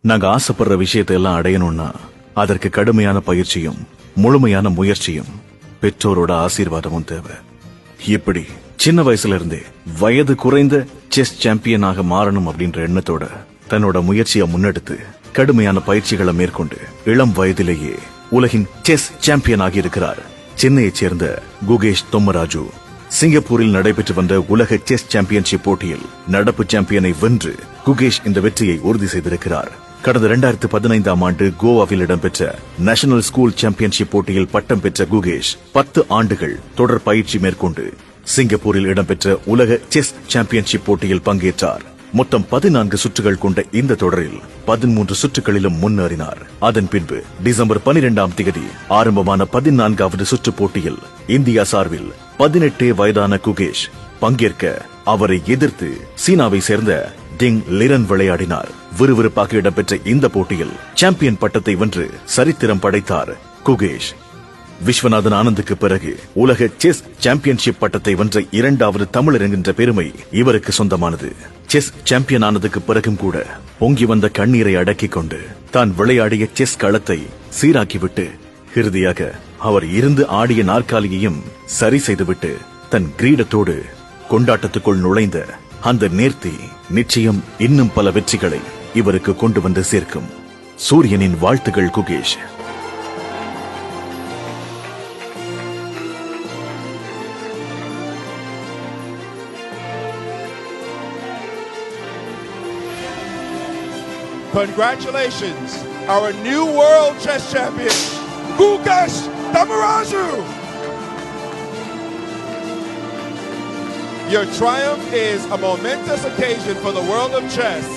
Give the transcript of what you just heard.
நாங்க ஆசைப்படுற விஷயத்தை எல்லாம் அடையணும்னா அதற்கு கடுமையான பயிற்சியும் முழுமையான முயற்சியும் பெற்றோரோட ஆசீர்வாதமும் தேவை. இப்படி சின்ன வயசுல இருந்தே வயது குறைந்த செஸ் சாம்பியனாக மாறணும் அப்படின்ற எண்ணத்தோட தன்னோட முயற்சியை முன்னெடுத்து கடுமையான பயிற்சிகளை மேற்கொண்டு இளம் வயதிலேயே உலகின் செஸ் சாம்பியன் ஆகியிருக்கிறார் சென்னையைச் சேர்ந்த குகேஷ் தொம்மராஜு. சிங்கப்பூரில் நடைபெற்று வந்த உலக செஸ் சாம்பியன்ஷிப் போட்டியில் நடப்பு சாம்பியனை வென்று குகேஷ் இந்த வெற்றியை உறுதி செய்திருக்கிறார். கடந்த 2015ஆம் ஆண்டு கோவாவில் இடம்பெற்ற நேஷனல் ஸ்கூல் சாம்பியன்ஷிப் போட்டியில் பட்டம் பெற்ற குகேஷ் 10 ஆண்டுகள் தொடர் பயிற்சி மேற்கொண்டு சிங்கப்பூரில் இடம்பெற்ற உலக செஸ் சாம்பியன்ஷிப் போட்டியில் பங்கேற்றார். மொத்தம் 14 சுற்றுகள் கொண்ட இந்த தொடரில் 13 சுற்றுகளிலும் முன்னேறினார். அதன் பின்பு டிசம்பர் 12ஆம் தேதி ஆரம்பமான 14வது சுற்று போட்டியில் இந்தியா சார்பில் 18 வயதான குகேஷ் பங்கேற்க அவரை எதிர்த்து சீனாவை சேர்ந்த டிங் லிரன் விளையாடினார். விறுவிறுப்பாக இடம்பெற்ற இந்த போட்டியில் சாம்பியன் பட்டத்தை வென்று சரித்திரம் படைத்தார் குகேஷ். விஸ்வநாதன் ஆனந்துக்கு பிறகு உலக செஸ் சாம்பியன்ஷிப் பட்டத்தை வென்ற 2வது தமிழர் என்கின்ற பெருமை இவருக்கு சொந்தமானது. செஸ் சாம்பியன் ஆனதுக்கு பிறகும் கூட பொங்கி வந்த கண்ணீரை அடக்கிக் கொண்டு தான் விளையாடிய செஸ் களத்தை சீராக்கிவிட்டு இறுதியாக அவர் இருந்து ஆடிய நாற்காலியையும் சரி செய்துவிட்டு தன் கிரீடத்தோடு கொண்டாட்டத்துக்குள் நுழைந்த அந்த நேர்த்தி நிச்சயம் இன்னும் பல வெற்றிகளை இவருக்கு கொண்டு வந்து சேர்க்கும். சூரியனின் வாழ்த்துகள் Gukesh. Congratulations, our new world chess champion, Gukesh Tommaraju. Your triumph is a momentous occasion for the world of chess.